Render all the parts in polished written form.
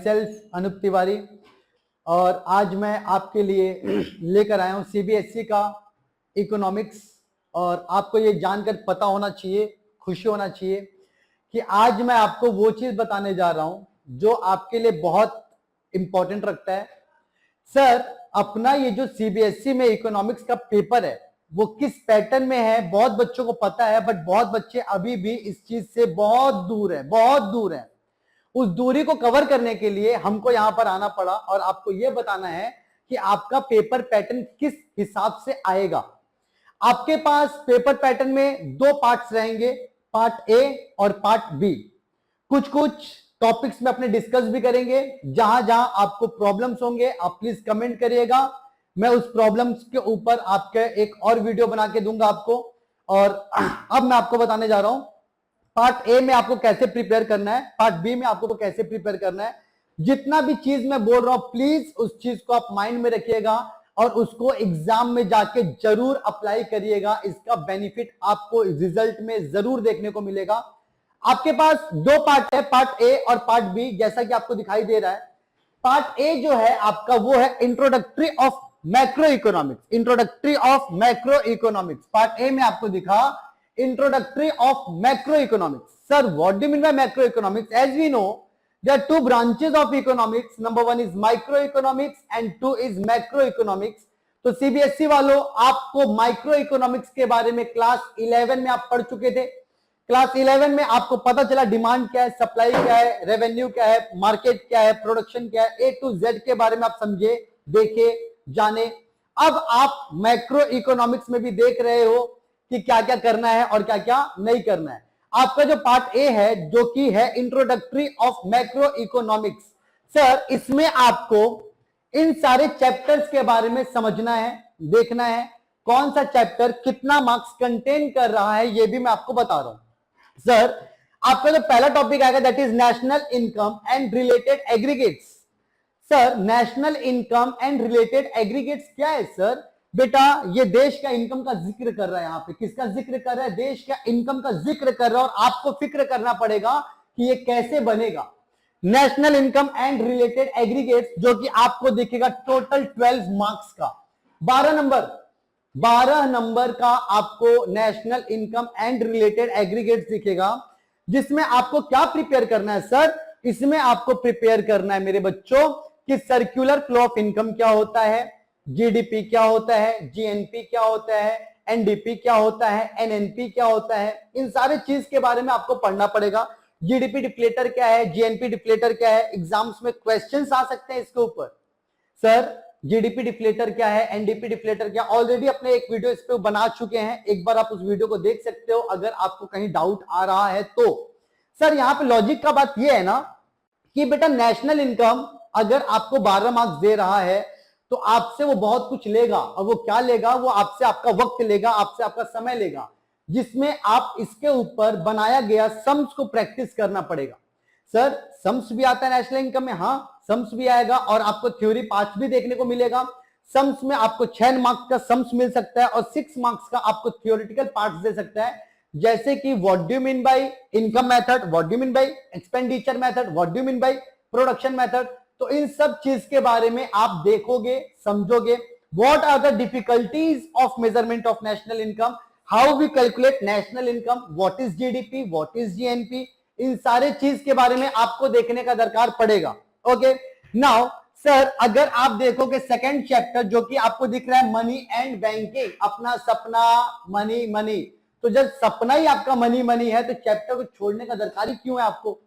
Self Anoop Tiwari और आज मैं आपके लिए लेकर आया हूं सीबीएसई का इकोनॉमिक्स। और आपको ये जानकर पता होना चाहिए, खुशी होना चाहिए कि आज मैं आपको वो चीज बताने जा रहा हूं जो आपके लिए बहुत इंपॉर्टेंट रखता है। सर, अपना ये जो सीबीएसई में इकोनॉमिक्स का पेपर है वो किस पैटर्न में है बहुत बच्चों को पता है, बट बहुत बच्चे अभी भी इस चीज से बहुत दूर है, बहुत दूर है। उस दूरी को कवर करने के लिए हमको यहां पर आना पड़ा और आपको यह बताना है कि आपका पेपर पैटर्न किस हिसाब से आएगा। आपके पास पेपर पैटर्न में दो पार्ट्स रहेंगे, पार्ट ए और पार्ट बी। कुछ कुछ टॉपिक्स में अपने डिस्कस भी करेंगे। जहां जहां आपको प्रॉब्लम्स होंगे आप प्लीज कमेंट करिएगा, मैं उस प्रॉब्लम्स के ऊपर आपके एक और वीडियो बना के दूंगा आपको। और अब मैं आपको बताने जा रहा हूं पार्ट ए में आपको कैसे प्रिपेयर करना है, पार्ट बी में आपको कैसे प्रिपेयर करना है। जितना भी चीज मैं बोल रहा हूं प्लीज उस चीज को आप माइंड में रखिएगा और उसको एग्जाम में जाके जरूर अप्लाई करिएगा। इसका बेनिफिट आपको रिजल्ट में जरूर देखने को मिलेगा। आपके पास दो पार्ट है, पार्ट ए और पार्ट बी, जैसा कि आपको दिखाई दे रहा है। पार्ट ए जो है आपका वो है introductory of macro economics, introductory of macro economics. Part A में आपको दिखा introductory of macro economics. Sir, what do you mean by macro economics? As we know there are two branches of economics, number one is microeconomics and two is macroeconomics। तो CBSE वालों, आपको micro economics के बारे में class 11 में आप पढ़ चुके थे। क्लास 11 में आपको पता चला डिमांड क्या है, सप्लाई क्या है, रेवेन्यू क्या है, मार्केट क्या है, प्रोडक्शन क्या है, ए टू जेड के बारे में आप समझे, देखे, जाने। अब आप मैक्रो इकोनॉमिक्स में भी देख रहे हो कि क्या क्या करना है और क्या क्या नहीं करना है। आपका जो पार्ट ए है जो कि है introductory of macro economics, sir इसमें आपको इन सारे चैप्टर्स के बारे में समझना है, देखना है कौन सा चैप्टर कितना मार्क्स कंटेन कर रहा है, ये भी मैं आपको बता रहा हूं। सर, आपका जो पहला टॉपिक आएगा that is national income and related aggregates. Sir, national income and related aggregates क्या है? सर बेटा, ये देश का इनकम का जिक्र कर रहा है। यहाँ पे किसका जिक्र कर रहा है? देश का इनकम का जिक्र कर रहा है। और आपको फिक्र करना पड़ेगा कि ये कैसे बनेगा। National income and related aggregates जो कि आपको दिखेगा टोटल 12 मार्क्स का, 12 नंबर का आपको national income and related aggregates दिखेगा। जिसमें आपको क्या प्रिपेयर करना है? सर, इसमें आपको प्रिपेयर करना है मेरे बच्चों कि सर्कुलर फ्लो ऑफ इनकम क्या होता है, जीडीपी क्या होता है, जीएनपी क्या होता है, एनडीपी क्या होता है, एनएनपी क्या होता है। इन सारे चीज के बारे में आपको पढ़ना पड़ेगा। जीडीपी डिप्लेटर क्या है, जीएनपी डिप्लेटर क्या है, एग्जाम्स में क्वेश्चंस आ सकते हैं इसके ऊपर। सर, जीडीपी डिप्लेटर क्या है, एनडीपी डिप्लेटर क्या, ऑलरेडी अपने एक वीडियो इस पे बना चुके हैं, एक बार आप उस वीडियो को देख सकते हो अगर आपको कहीं डाउट आ रहा है तो। सर, यहाँ पे लॉजिक का बात यह है ना कि बेटा नेशनल इनकम अगर आपको 12 मार्क्स दे रहा है तो आपसे वो बहुत कुछ लेगा। और वो क्या लेगा? वो आपसे आपका वक्त लेगा, आपसे आपका समय लेगा, जिसमें आप इसके ऊपर बनाया गया सम्स को प्रैक्टिस करना पड़ेगा। सर, सम्स भी आता है नेशनल इनकम में? हाँ, सम्स भी आएगा और आपको थ्योरी पार्ट भी देखने को मिलेगा। सम्स में आपको 6 मार्क्स का सम्स मिल सकता है और 6 मार्क्स का आपको थ्योरेटिकल पार्ट दे सकता है, जैसे कि what do you mean bye income method, what do you mean bye expenditure method, what do you mean by production method. तो इन सब चीज के बारे में आप देखोगे, समझोगे। What are the difficulties of measurement of national income, how we calculate national income, what is GDP, what is GNP, इन सारे चीज के बारे में आपको देखने का दरकार पड़ेगा। ओके, नाउ सर, अगर आप देखोगे सेकंड चैप्टर जो कि आपको दिख रहा है मनी एंड बैंकिंग, अपना सपना मनी मनी, तो जब सपना ही आपका मनी मनी है तो चैप्टर को छोड़ने का दरकार ही क्यों है आपको?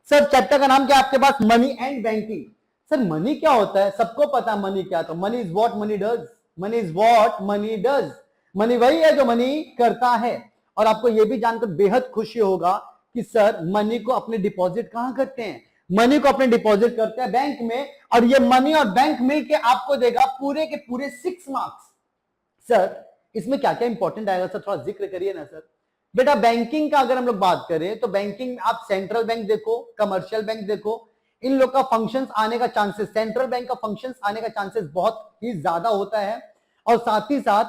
सर, चैप्टर का नाम क्या है आपके पास? Money and banking. Sir, money क्या होता है? सबको पता है मनी क्या, तो money is what money does, money is what money does. Money वही है जो मनी करता है। और आपको यह भी जानकर बेहद खुशी होगा कि सर मनी को अपने डिपॉजिट कहां करते हैं? मनी को अपने डिपॉजिट करते हैं बैंक में, और ये मनी और बैंक मिलके आपको देगा पूरे के पूरे 6 मार्क्स। सर, इसमें क्या क्या इंपॉर्टेंट आएगा? सर थोड़ा जिक्र करिए ना। सर बेटा, बैंकिंग का अगर हम लोग बात करें तो बैंकिंग में आप सेंट्रल बैंक देखो, कमर्शियल बैंक देखो, इन लोग का फंक्शंस आने का चांसेस, सेंट्रल बैंक का फंक्शंस आने का चांसेस बहुत ही ज्यादा होता है। और साथ ही साथ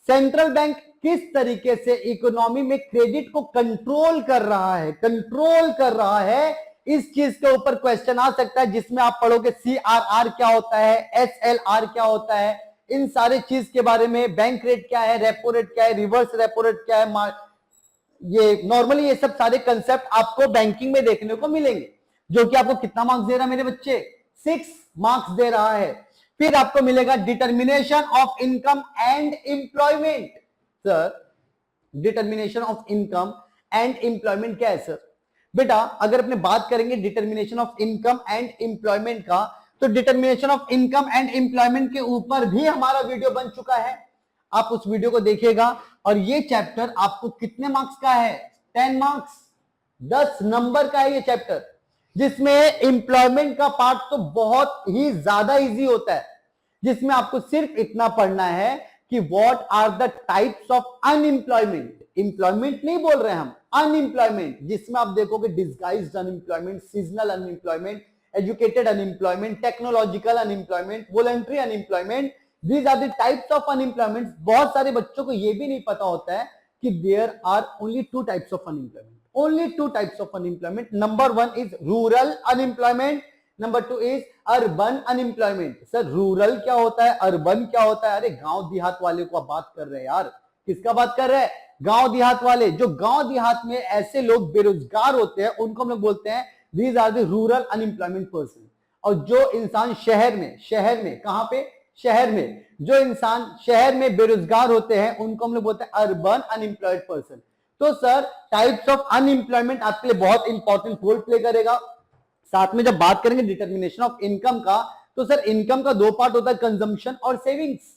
सेंट्रल बैंक किस तरीके से इकोनॉमी में क्रेडिट को कंट्रोल कर रहा है, इस चीज के ऊपर क्वेश्चन आ सकता है जिसमें आप पढ़ोगे CRR क्या होता है, SLR क्या होता है, इन सारे चीज के बारे में, बैंक रेट क्या है, रेपो रेट क्या है, रिवर्स रेपो रेट क्या है, ये नॉर्मली ये सब सारे कंसेप्ट आपको बैंकिंग में देखने को मिलेंगे, जो कि आपको कितना मार्क्स दे रहा है मेरे बच्चे, 6 मार्क्स दे रहा है। फिर आपको मिलेगा determination of income and employment. Sir determination of income and employment क्या है सर? बेटा अगर अपने बात करेंगे determination of income and employment का, तो determination of income and employment के ऊपर भी हमारा वीडियो बन चुका है, आप उस वीडियो को देखिएगा। और ये चैप्टर आपको कितने मार्क्स का है? 10 मार्क्स, 10 नंबर का है ये चैप्टर, जिसमें एम्प्लॉयमेंट का पार्ट तो बहुत ही ज्यादा इजी होता है, जिसमें आपको सिर्फ इतना पढ़ना है कि what are the types of unemployment. Employment नहीं बोल रहे हम, अनएम्प्लॉयमेंट, जिसमें आप देखोगे disguised unemployment, seasonal unemployment, educated unemployment, technological unemployment, voluntary unemployment. These are the types of unemployment. बहुत सारे बच्चों को यह भी नहीं पता होता है कि there are only 2 types of unemployment, only 2 types of unemployment. Number 1 is rural unemployment, number 2 is urban unemployment. Sir rural क्या होता है, अर्बन क्या होता है? अरे गांव देहात वाले को आप बात कर रहे हैं यार, किसका बात कर रहे हैं? गांव देहात वाले। जो गांव देहात में ऐसे लोग बेरोजगार होते हैं उनको हम लोग बोलते हैं these are the rural unemployment person। और जो इंसान शहर में कहां पे? शहर में, जो इंसान शहर में बेरोजगार होते हैं उनको हम लोग बोलते हैं अर्बन अनएम्प्लॉयड पर्सन। तो सर टाइप्स ऑफ अनएम्प्लॉयमेंट आपके लिए बहुत इंपॉर्टेंट रोल प्ले करेगा। साथ में जब बात करेंगे डिटर्मिनेशन ऑफ इनकम का, तो सर इनकम का 2 पार्ट होता है, कंजम्पशन और सेविंग्स।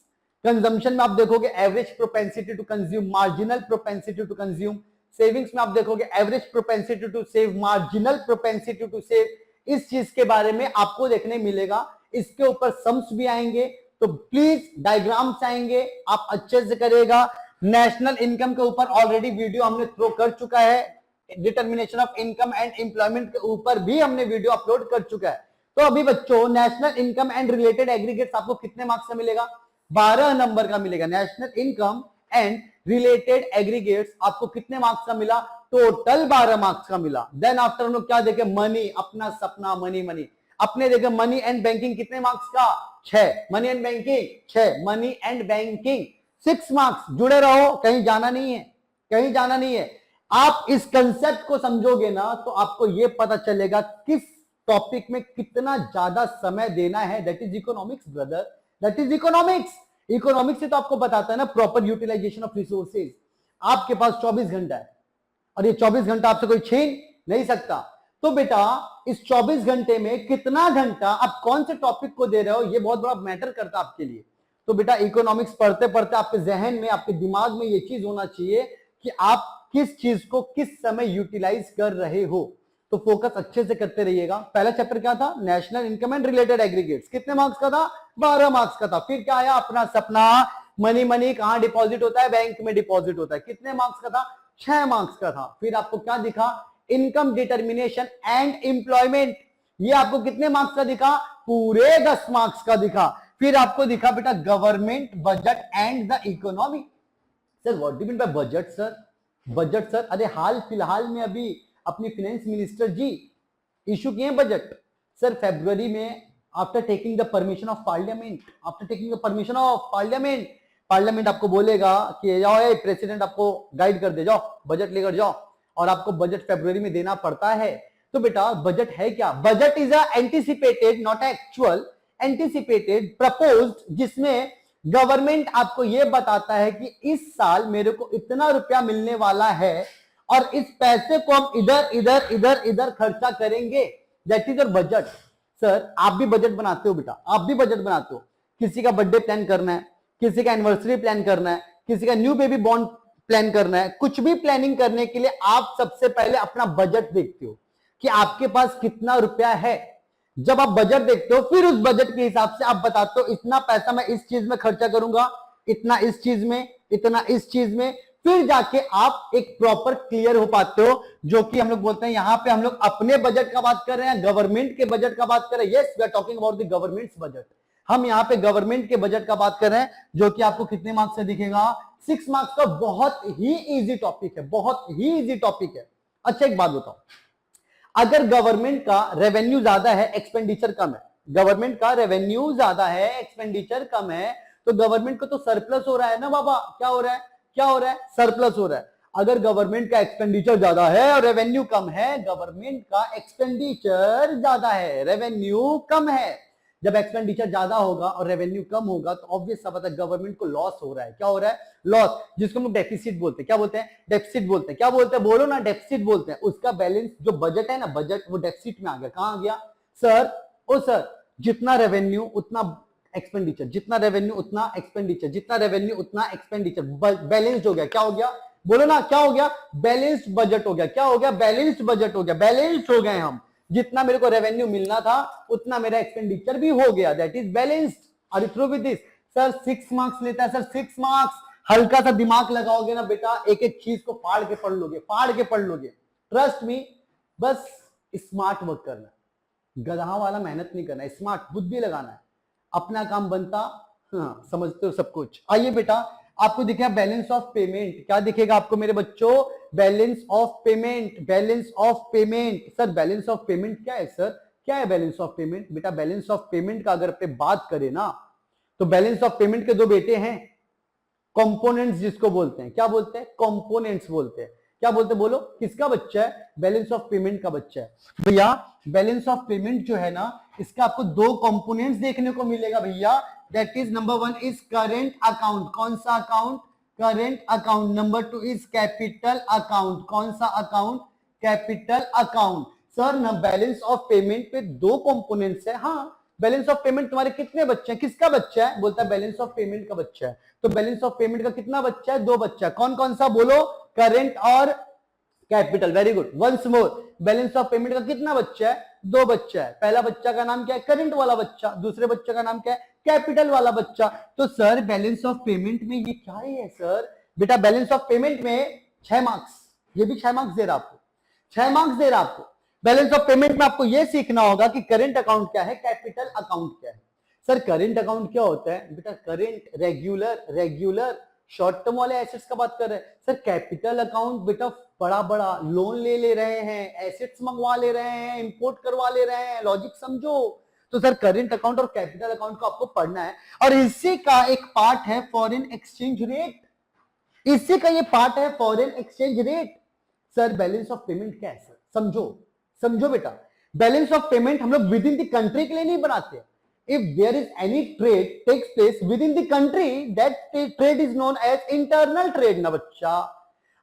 कंजम्पशन में आप देखोगे average propensity to consume, marginal propensity to consume. Savings में आप देखोगे average propensity to save, marginal propensity to save. इस चीज के बारे में आपको देखने मिलेगा, इसके ऊपर सम्स भी आएंगे, तो प्लीज डायग्राम्स आएंगे, आप अच्छे से करिएगा। नेशनल इनकम के ऊपर ऑलरेडी वीडियो हमने थ्रो कर चुका है, determination of income and employment के ऊपर भी हमने वीडियो अपलोड कर चुका है। तो अभी बच्चों national income and related aggregates आपको कितने मार्क्स का मिलेगा? 12 नंबर का मिलेगा। National income and related aggregates आपको कितने मार्क्स का मिला? टोटल 12 मार्क्स का मिला। देन आफ्टर हम लोग क्या देखे? मनी, अपना सपना, मनी। अपने देखे मनी एंड बैंकिंग कितने मार्क्स का? 6। Money and banking 6, money and banking 6 marks. जुड़े रहो, कहीं जाना नहीं है, कहीं जाना नहीं है। आप इस कंसेप्ट को समझोगे ना तो आपको यह पता चलेगा किस टॉपिक में कितना ज्यादा समय देना है। That is economics brother, that is economics. Economics से तो आपको बताता है ना प्रॉपर यूटिलाइजेशन ऑफ रिसोर्सेज। आपके पास 24 घंटा है और ये 24 घंटा आपसे कोई छीन नहीं सकता। तो बेटा इस 24 घंटे में कितना घंटा आप कौन से टॉपिक को दे रहे हो, ये बहुत बड़ा मैटर करता है आपके लिए। तो बेटा इकोनॉमिक्स पढ़ते पढ़ते आपके जहन में, आपके दिमाग में ये चीज होना चाहिए कि आप किस चीज को किस समय यूटिलाइज कर रहे हो। तो फोकस अच्छे से करते रहिएगा। पहला चैप्टर क्या था? National income and related aggregates. कितने मार्क्स का था? 12 मार्क्स का था। फिर क्या आया? अपना सपना, मनी कहां डिपॉजिट होता है? बैंक में डिपॉजिट होता है। कितने मार्क्स का था? 6 मार्क्स का था। फिर आपको क्या दिखा? Income determination and employment. ये आपको कितने मार्क्स का दिखा? पूरे 10 मार्क्स का दिखा। फिर आपको दिखा बेटा government budget and the economy. Sir what do you mean bye budget sir? Budget sir, अरे हाल फिलहाल में अभी अपनी फाइनेंस मिनिस्टर जी इशू किए बजट सर फरवरी में, after taking the permission of parliament. After taking the permission of parliament, parliament आपको बोलेगा कि जाओ प्रेसिडेंट आपको गाइड कर दे, जाओ बजट लेकर जाओ, और आपको बजट फरवरी में देना पड़ता है। तो बेटा बजट है क्या? Budget is a anticipated, not actual, anticipated, proposed, जिसमें गवर्नमेंट आपको यह बताता है कि इस साल मेरे को इतना रुपया मिलने वाला है और इस पैसे को हम इधर इधर इधर इधर खर्चा करेंगे। That is your budget. Sir आप भी बजट बनाते हो बेटा, आप भी बजट बनाते हो। किसी का बर्थडे प्लान करना है, किसी का एनिवर्सरी प्लान करना है, किसी का न्यू बेबी बॉर्न प्लान करना है, कुछ भी प्लानिंग करने के लिए आप सबसे पहले अपना बजट देखते हो कि आपके पास कितना रुपया है। जब आप बजट देखते हो फिर उस बजट के हिसाब से आप बताते हो इतना पैसा मैं इस चीज में खर्चा करूंगा, इतना इस चीज में, इतना इस चीज में। फिर जाके आप एक प्रॉपर क्लियर हो पाते हो, जो कि हम लोग बोलते हैं यहां पे हम लोग अपने बजट का बात कर रहे हैं, गवर्नमेंट के बजट का बात कर रहे हैं। Yes we are talking about the government's budget. हम यहाँ पे गवर्नमेंट के बजट का बात कर रहे हैं, जो कि आपको कितने मार्क्स से दिखेगा? 6 मार्क्स का। बहुत ही इजी टॉपिक है, बहुत ही इजी टॉपिक है। अच्छा एक बात बताओ, अगर गवर्नमेंट का रेवेन्यू ज्यादा है, एक्सपेंडिचर कम है, गवर्नमेंट का रेवेन्यू ज्यादा है, एक्सपेंडिचर कम है, तो गवर्नमेंट को तो सरप्लस हो रहा है ना बाबा। क्या हो रहा है, क्या हो रहा है, सरप्लस हो रहा है। अगर गवर्नमेंट का एक्सपेंडिचर ज्यादा है और रेवेन्यू कम है, गवर्नमेंट का एक्सपेंडिचर ज्यादा है, रेवेन्यू कम है, जब एक्सपेंडिचर ज्यादा होगा और रेवेन्यू कम होगा तो ऑब्वियस सा बात है गवर्नमेंट को लॉस हो रहा है। क्या हो रहा है, लॉस, जिसको हम लोग डेफिसिट बोलते हैं। क्या बोलते हैं, डेफिसिट बोलते हैं। क्या बोलते हैं, बोलो ना, डेफिसिट बोलते हैं। उसका बैलेंस जो बजट है ना, बजट वो डेफिसिट में आ गया। कहां आ गया सर, ओ सर, जितना रेवेन्यू उतना एक्सपेंडिचर, जितना रेवेन्यू उतना एक्सपेंडिचर, जितना रेवेन्यू उतना एक्सपेंडिचर, बैलेंस्ड हो गया। क्या हो गया, बोलो ना, क्या हो गया, बैलेंस्ड बजट हो गया। क्या हो गया, बैलेंस्ड बजट हो गया, बैलेंस्ड हो गए हम। जितना मेरे को रेवेन्यू मिलना था उतना मेरा एक्सपेंडिचर भी हो गया, that is balanced. Are you through with this? Sir 6 marks लेता है सर, 6 मार्क्स। हल्का सा दिमाग लगाओगे ना बेटा, एक एक चीज को फाड़ के पढ़ लोगे, फाड़ के पढ़ लोगे। ट्रस्ट मी, बस स्मार्ट वर्क करना, गधा वाला मेहनत नहीं करना, स्मार्ट बुद्धि लगाना है, अपना काम बनता। हाँ, समझते हो सब कुछ। आइए बेटा, आपको दिखेगा बैलेंस ऑफ पेमेंट। क्या दिखेगा आपको मेरे बच्चों, balance of payment, balance of payment. Sir balance of payment क्या है सर, क्या है बैलेंस ऑफ पेमेंट? बेटा बैलेंस ऑफ पेमेंट का अगर अपने बात करें ना, तो बैलेंस ऑफ पेमेंट के दो बेटे हैं, कंपोनेंट्स जिसको बोलते हैं। क्या बोलते हैं, कंपोनेंट्स बोलते हैं। क्या बोलते हैं, बोलो, किसका बच्चा है, बैलेंस ऑफ पेमेंट का बच्चा है। भैया बैलेंस ऑफ पेमेंट जो है ना, इसका आपको दो कंपोनेंट्स देखने को मिलेगा भैया। That is number 1 is current account. कौन सा account, current account. Number 2 is capital account. कौन सा अकाउंट, कैपिटल अकाउंट। सर ना बैलेंस ऑफ पेमेंट पे दो कंपोनेंट्स है। हाँ, बैलेंस ऑफ पेमेंट तुम्हारे कितने बच्चे हैं, किसका बच्चा है, बोलता है बैलेंस ऑफ पेमेंट का बच्चा है। तो बैलेंस ऑफ पेमेंट का कितना बच्चा है, दो बच्चा है। कौन कौन सा, बोलो, करेंट और capital. Very good, once more, balance of payment का कितना बच्चा है, दो बच्चा है। पहला बच्चा का नाम क्या है, करंट वाला बच्चा, दूसरे बच्चे का नाम क्या है, कैपिटल वाला बच्चा। तो सर बैलेंस ऑफ पेमेंट में ये क्या है सर, बेटा बैलेंस ऑफ पेमेंट में 6 मार्क्स, ये भी 6 मार्क्स दे रहा आपको, 6 मार्क्स दे रहा आपको। बैलेंस ऑफ पेमेंट में आपको यह सीखना होगा कि करंट अकाउंट क्या है, कैपिटल अकाउंट क्या है। सर करंट अकाउंट क्या होता है बेटा, करंट, रेगुलर शॉर्ट टर्म वाले एसेट्स का बात कर रहे हैं। सर कैपिटल अकाउंट बेटा बड़ा बड़ा लोन ले रहे हैं, एसेट्स मंगवा ले रहे हैं, इंपोर्ट करवा ले रहे हैं, लॉजिक समझो। तो सर करंट अकाउंट और कैपिटल अकाउंट को आपको पढ़ना है, और इसी का एक पार्ट है फॉरेन एक्सचेंज रेट, इसी का ये पार्ट है foreign exchange rate. Sir balance of payment क्या है सर, समझो, समझो बेटा। बैलेंस ऑफ पेमेंट हम लोग विद इन द कंट्री के लिए नहीं बनाते। If there is any trade takes place within the country, that trade is known as internal trade ना बच्चा।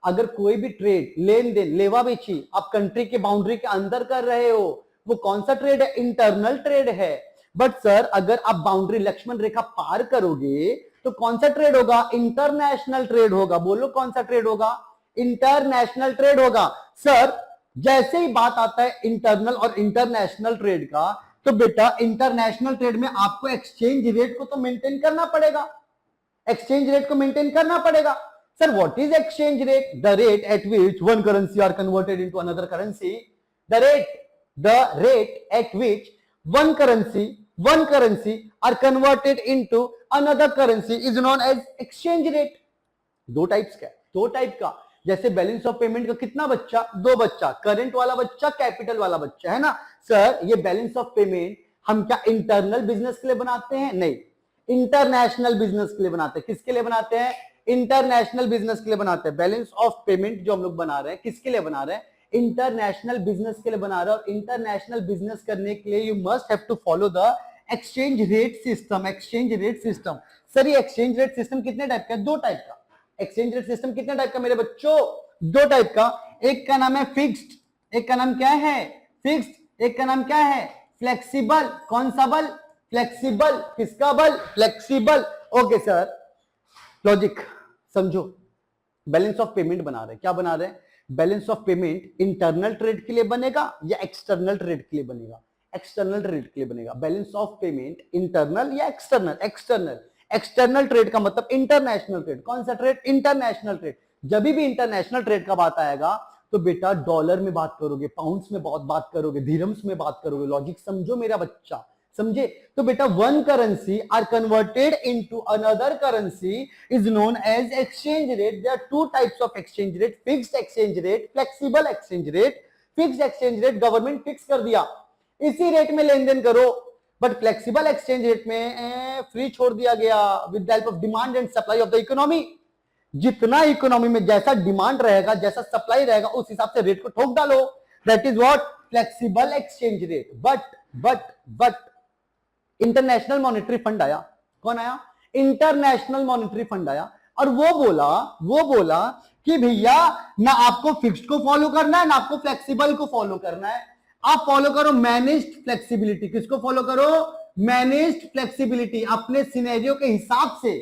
अगर कोई भी ट्रेड, लेन देन, लेवा बेची आप कंट्री के बाउंड्री के अंदर कर रहे हो, वो कौन सा ट्रेड है, इंटरनल ट्रेड है। बट सर अगर आप बाउंड्री लक्ष्मण रेखा पार करोगे तो कौन सा ट्रेड होगा, इंटरनेशनल ट्रेड होगा। बोलो कौन सा ट्रेड होगा, इंटरनेशनल ट्रेड होगा। सर जैसे ही बात आता है इंटरनल और इंटरनेशनल ट्रेड का, तो बेटा इंटरनेशनल ट्रेड में आपको एक्सचेंज रेट को तो मेंटेन करना पड़ेगा, एक्सचेंज रेट को मेंटेन करना पड़ेगा। Sir what is exchange rate, the rate at which one currency are converted into another currency. The rate at which one currency are converted into another currency is known as exchange rate। दो types का, दो type का। जैसे balance of payment का कितना बच्चा, दो बच्चा, करंट वाला बच्चा, कैपिटल वाला बच्चा, है ना। सर ये बैलेंस ऑफ पेमेंट हम क्या इंटरनल बिजनेस के लिए बनाते हैं, नहीं, इंटरनेशनल बिजनेस के लिए बनाते हैं। किसके लिए बनाते हैं, इंटरनेशनल बिजनेस के लिए बनाते हैं। बैलेंस ऑफ पेमेंट जो हम लोग बना रहे हैं किसके लिए बना रहे हैं, इंटरनेशनल बिजनेस के लिए बना रहे हैं। और इंटरनेशनल बिजनेस करने के लिए you must have to follow the exchange rate system, exchange rate system. Sir ये एक्सचेंज रेट सिस्टम कितने टाइप का, दो टाइप का। एक्सचेंज रेट सिस्टम कितने टाइप का मेरे बच्चों, दो टाइप का। एक का नाम है फिक्स्ड, एक का नाम क्या है, फिक्स्ड, एक का नाम क्या है, फ्लेक्सिबल। कौन सा बल, फ्लेक्सिबल। किसका बल, फ्लेक्सिबल। ओके सर लॉजिक समझो, बैलेंस ऑफ पेमेंट बना रहे हैं, क्या बना रहे हैं, balance of payment internal trade के लिए बनेगा या एक्सटर्नल ट्रेड के लिए बनेगा, एक्सटर्नल ट्रेड के लिए बनेगा। बैलेंस ऑफ पेमेंट इंटरनल या एक्सटर्नल, एक्सटर्नल। एक्सटर्नल ट्रेड का मतलब इंटरनेशनल ट्रेड। कौन सा ट्रेड, इंटरनेशनल ट्रेड। जब भी इंटरनेशनल ट्रेड का बात आएगा तो बेटा डॉलर में बात करोगे, पाउंड्स में बहुत बात करोगे, दिरहम्स में बात करोगे। लॉजिक समझो मेरा बच्चा, समझे। तो बेटा one currency are converted into another currency is known as exchange rate. There are two types of exchange rate, fixed exchange rate, flexible exchange rate. Fix exchange rate government fix कर दिया, इसी rate में लेन देन करो। But flexible exchange rate में free छोड़ दिया गया with the help of demand and supply of the economy. जितना इकोनॉमी में जैसा डिमांड रहेगा, जैसा सप्लाई रहेगा, उस हिसाब से रेट को ठोक डालो। That is what flexible exchange rate. But international monetary fund आया। कौन आया? इंटरनेशनल मॉनेटरी फंड आया और वो बोला कि भैया ना आपको फिक्स्ड को फॉलो करना है ना आपको फ्लेक्सिबल को फॉलो करना है, आप फॉलो करो मैनेज्ड फ्लेक्सिबिलिटी। किसको फॉलो करो? Managed flexibility. अपने सिनेरियो के हिसाब से,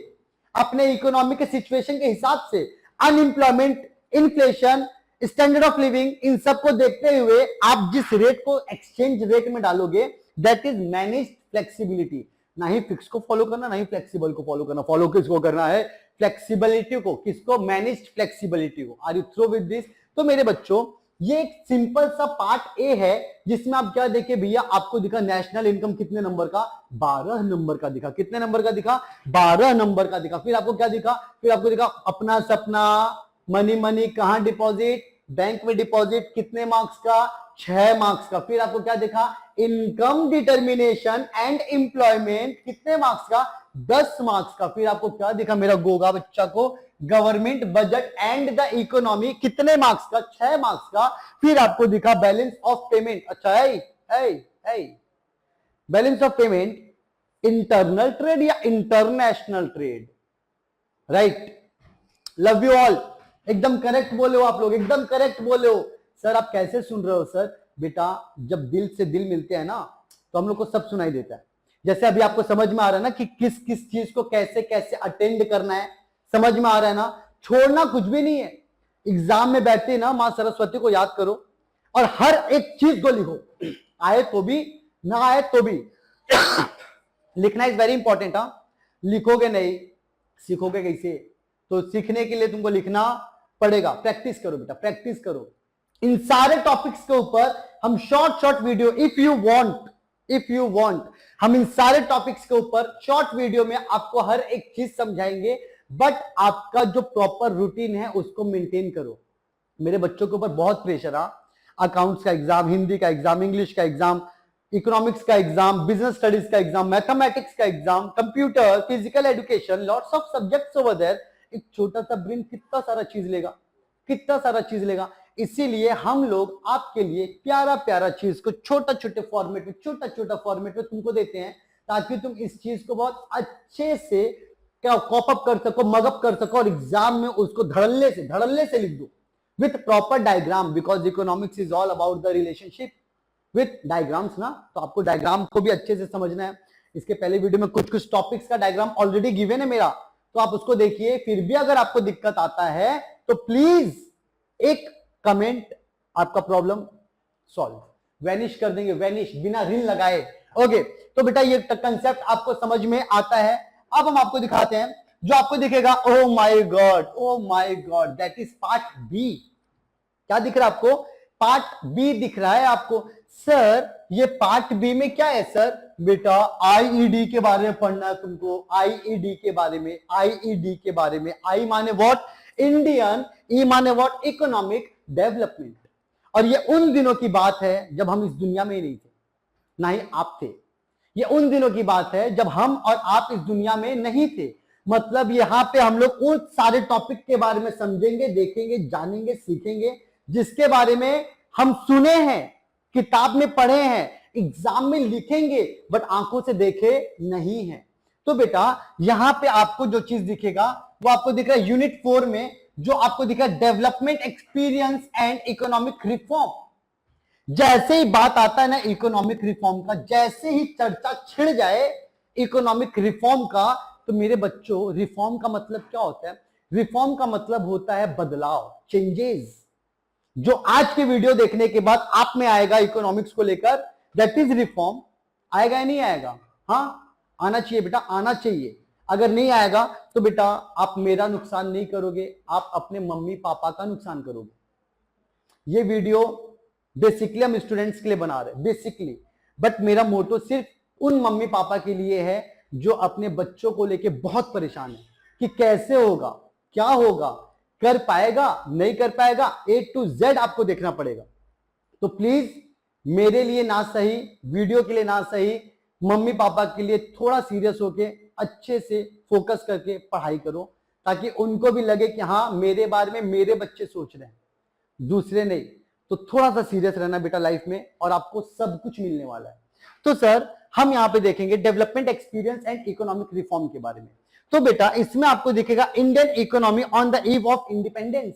अपने इकोनॉमिक के सिचुएशन के हिसाब से, unemployment, inflation, standard of living, इन सबको देखते हुए आप जिस रेट को एक्सचेंज रेट में डालोगे दैट इज मैनेज्ड फ्लेक्सिबिलिटी। ना ही फिक्स को फॉलो करना ना ही फ्लेक्सिबल को फॉलो करना। फॉलो किसको करना है? फ्लेक्सिबिलिटी को। किसको? मैनेज्ड फ्लेक्सिबिलिटी को। Are you through with this? तो मेरे बच्चों ये एक सिंपल सा पार्ट ए है जिसमें आप क्या देखिए भैया, आपको दिखा नेशनल इनकम कितने नंबर का? 12 नंबर का दिखा। कितने नंबर का दिखा? 12 नंबर का दिखा। फिर आपको क्या दिखा? फिर आपको दिखा अपना सपना, मनी कहां डिपॉजिट? बैंक में डिपॉजिट। कितने मार्क्स का? 6 मार्क्स का। फिर आपको क्या दिखा? Income determination and employment. कितने मार्क्स का? 10 मार्क्स का। फिर आपको क्या दिखा मेरा गोगा बच्चा को? Government budget and the economy. कितने मार्क्स का? 6 मार्क्स का। फिर आपको दिखा बैलेंस ऑफ पेमेंट। अच्छा है balance of payment internal trade या international trade? Right, love you all. एकदम करेक्ट बोले हो आप लोग, एकदम करेक्ट बोले हो। सर आप कैसे सुन रहे हो? सर बेटा जब दिल से दिल मिलते हैं ना तो हम लोग को सब सुनाई देता है। जैसे अभी आपको समझ में आ रहा है ना कि किस किस चीज को कैसे कैसे अटेंड करना है, समझ में आ रहा है ना? छोड़ना कुछ भी नहीं है। एग्जाम में बैठते ना मां सरस्वती को याद करो और हर एक चीज को लिखो, आए तो भी ना आए तो भी। लिखना इज वेरी इंपॉर्टेंट। लिखोगे नहीं सीखोगे कैसे? तो सीखने के लिए तुमको लिखना पड़ेगा। प्रैक्टिस करो बेटा, प्रैक्टिस करो। इन सारे टॉपिक्स के ऊपर हम short video if you want हम इन सारे टॉपिक्स के ऊपर शॉर्ट वीडियो में आपको हर एक चीज समझाएंगे। बट आपका जो प्रॉपर रूटीन है उसको मेंटेन करो। मेरे बच्चों के ऊपर बहुत प्रेशर है। अकाउंट्स का एग्जाम, हिंदी का एग्जाम, इंग्लिश का एग्जाम, इकोनॉमिक्स का एग्जाम, बिजनेस स्टडीज का एग्जाम, मैथमेटिक्स का exam, computer, physical education, lots of subjects over there. एक छोटा सा ब्रेन कितना सारा चीज लेगा, कितना सारा चीज लेगा। इसीलिए हम लोग आपके लिए प्यारा प्यारा चीज को छोटा छोटा फॉर्मेट में तुमको देते हैं ताकि तुम इस चीज को बहुत अच्छे से कॉप अप कर सको, मगअप कर सको और एग्जाम में उसको धड़ल्ले से लिख दो with proper diagram. Because economics is all about the relationship with diagrams ना। तो आपको डायग्राम को भी अच्छे से समझना है। इसके पहले वीडियो में कुछ टॉपिक्स का डायग्राम ऑलरेडी गिवन है मेरा, तो आप उसको देखिए। फिर भी अगर आपको दिक्कत आता है तो प्लीज एक कमेंट, आपका प्रॉब्लम सॉल्व, वैनिश कर देंगे, वैनिश बिना रील लगाए। ओके, तो बेटा ये कंसेप्ट आपको समझ में आता है। अब हम आपको दिखाते हैं जो आपको दिखेगा। Oh my god, that is part B. क्या दिख रहा है आपको? पार्ट बी दिख रहा है आपको। सर ये पार्ट बी में क्या है? सर बेटा आईईडी के बारे में पढ़ना है तुमको। आईईडी के बारे में, आईईडी के बारे में। आई माने व्हाट? इंडियन। ई माने व्हाट? Economic development. और ये उन दिनों की बात है जब हम इस दुनिया में ही नहीं थे, ना ही आप थे। ये उन दिनों की बात है जब हम और आप इस दुनिया में नहीं थे। मतलब यहां पे हम लोग उन सारे टॉपिक के बारे में समझेंगे, देखेंगे, जानेंगे, सीखेंगे जिसके बारे में हम सुने हैं, किताब में पढ़े हैं, एग्जाम में लिखेंगे, बट आंखों से देखे नहीं है। तो बेटा यहां पे आपको जो चीज दिखेगा वो आपको दिख रहा है यूनिट 4 में, जो आपको दिखा development experience and economic reform. जैसे ही बात आता है ना इकोनॉमिक रिफॉर्म का, जैसे ही चर्चा छिड़ जाए इकोनॉमिक रिफॉर्म का, तो मेरे बच्चों रिफॉर्म का मतलब क्या होता है? रिफॉर्म का मतलब होता है बदलाव, चेंजेस। जो आज के वीडियो देखने के बाद आप में आएगा इकोनॉमिक्स को लेकर, दैट इज रिफॉर्म। आएगा या नहीं आएगा? हाँ आना चाहिए बेटा, आना चाहिए। अगर नहीं आएगा तो बेटा आप मेरा नुकसान नहीं करोगे, आप अपने मम्मी पापा का नुकसान करोगे। ये वीडियो बेसिकली हम स्टूडेंट्स के लिए बना रहे हैं, बेसिकली। बट मेरा मोटो सिर्फ उन मम्मी पापा के लिए है जो अपने बच्चों को लेके बहुत परेशान है कि कैसे होगा, क्या होगा, कर पाएगा, नहीं कर पाएगा, A to Z आपको देखना पड़ेगा। तो प्लीज मेरे लिए ना सही, वीडियो के लिए ना सही, मम्मी पापा के लिए थोड़ा सीरियस होके अच्छे से फोकस करके पढ़ाई करो, ताकि उनको भी लगे कि हाँ मेरे बारे में मेरे बच्चे सोच रहे हैं, दूसरे नहीं। तो थोड़ा सा सीरियस रहना बेटा लाइफ में, और आपको सब कुछ मिलने वाला है। तो सर हम यहाँ पे देखेंगे development experience and economic reform के बारे में। तो बेटा इसमें आपको दिखेगा Indian economy on the eve of independence.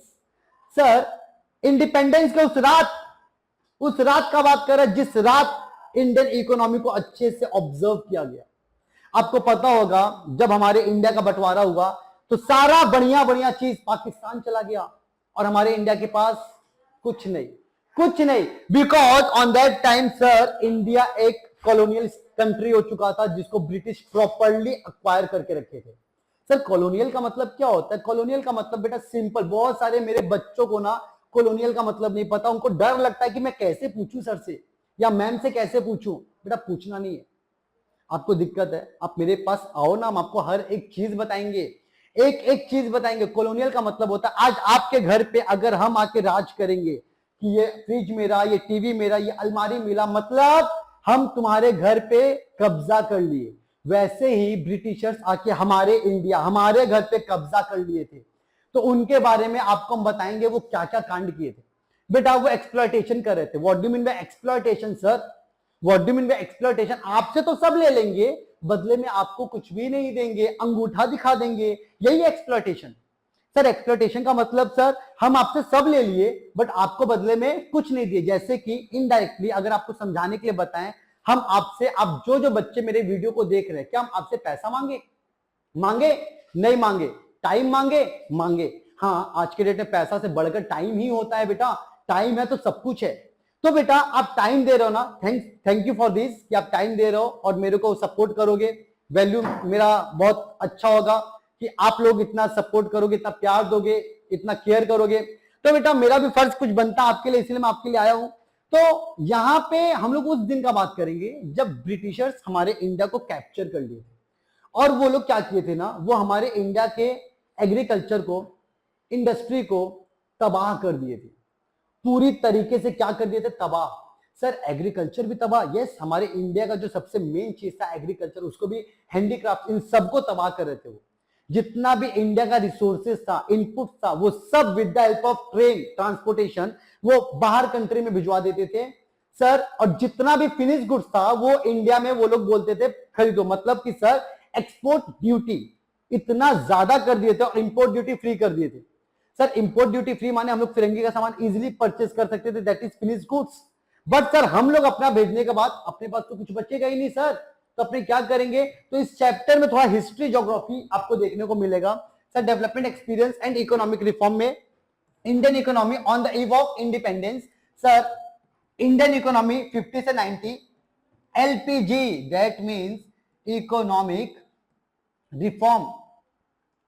Sir independence के उस रात का बात कर रहा है जिस रात इंडियन इकोनॉमी को अच्छे से ऑब्जर्व किया गया। आपको पता होगा जब हमारे इंडिया का बंटवारा हुआ तो सारा बढ़िया बढ़िया चीज पाकिस्तान चला गया और हमारे इंडिया के पास कुछ नहीं, because on that time sir India एक कॉलोनियल कंट्री हो चुका था जिसको ब्रिटिश प्रॉपरली अक्वायर करके रखे थे। सर कॉलोनियल का मतलब क्या होता है? कॉलोनियल का मतलब बेटा सिंपल, बहुत सारे मेरे बच्चों को ना कॉलोनियल का मतलब नहीं पता, उनको डर लगता है कि मैं कैसे पूछूं सर से या मैम से कैसे पूछूं। बेटा पूछना नहीं है, आपको दिक्कत है आप मेरे पास आओ ना, हम आपको हर एक चीज बताएंगे, एक चीज बताएंगे। कॉलोनियल का मतलब होता है आज आपके घर पे अगर हम आके राज करेंगे कि ये फ्रिज मेरा, ये टीवी मेरा, ये अलमारी मेरा, मतलब हम तुम्हारे घर पे कब्जा कर लिए। वैसे ही ब्रिटिशर्स आके हमारे इंडिया, हमारे घर पे कब्जा कर लिए थे। तो उनके बारे में आपको हम बताएंगे वो क्या क्या कांड किए थे। बेटा वो एक्सप्लॉयटेशन कर रहे थे। What do mean by exploitation sir? What do mean by exploitation? आपसे तो सब ले लेंगे, बदले में आपको कुछ भी नहीं देंगे, अंगूठा दिखा देंगे, यही एक्सप्लॉयटेशन। सर एक्सप्लॉयटेशन का मतलब सर हम आपसे सब ले लिए बट आपको बदले में कुछ नहीं दिए। जैसे कि इनडायरेक्टली अगर आपको समझाने के लिए बताएं, हम आपसे, आप जो बच्चे मेरे वीडियो को देख रहे हैं, क्या हम आपसे पैसा मांगे? नहीं मांगे। टाइम मांगे। हाँ आज के डेट में पैसा से बढ़कर टाइम ही होता है बेटा, टाइम है तो सब कुछ है। तो बेटा आप टाइम दे रहे हो ना, थैंक यू फॉर दिस कि आप टाइम दे रहे हो और मेरे को सपोर्ट करोगे। वैल्यू मेरा बहुत अच्छा होगा कि आप लोग इतना सपोर्ट करोगे, इतना प्यार दोगे, इतना केयर करोगे। तो बेटा मेरा भी फर्ज कुछ बनता है आपके लिए, इसलिए मैं आपके लिए आया हूं। तो यहां पे हम लोग उस दिन का बात करेंगे जब ब्रिटिशर्स हमारे इंडिया को कैप्चर कर लिए थे। और वो लोग क्या किए थे ना, वो हमारे इंडिया के एग्रीकल्चर को, इंडस्ट्री को तबाह कर दिए थे। पूरी तरीके से क्या कर दिए थे? तबाह। सर एग्रीकल्चर भी तबाह? यस, हमारे इंडिया का जो सबसे मेन चीज था एग्रीकल्चर, उसको भी, हैंडीक्राफ्ट, इन सबको तबाह कर रहे थे वो। जितना भी इंडिया का रिसोर्सेस था, इनपुट था, वो सब with the help of train transportation वो बाहर कंट्री में भिजवा देते थे सर। और जितना भी फिनिश गुड्स था वो इंडिया में वो लोग बोलते थे खरीदो। मतलब कि सर एक्सपोर्ट ड्यूटी इतना ज्यादा कर दिए थे और इंपोर्ट ड्यूटी फ्री कर दिए थे। सर इंपोर्ट ड्यूटी फ्री माने हम लोग फिरंगी का सामान इजीली परचेस कर सकते थे, that is finish goods. But sir हम लोग अपना भेजने के बाद अपने पास तो कुछ बचेगा ही नहीं सर, तो अपने क्या करेंगे? तो इस चैप्टर में थोड़ा हिस्ट्री, ज्योग्राफी आपको देखने को मिलेगा sir. Development experience and economic reform में Indian economy on the eve of independence. Sir Indian economy 50 से 90, LPG that means economic reform.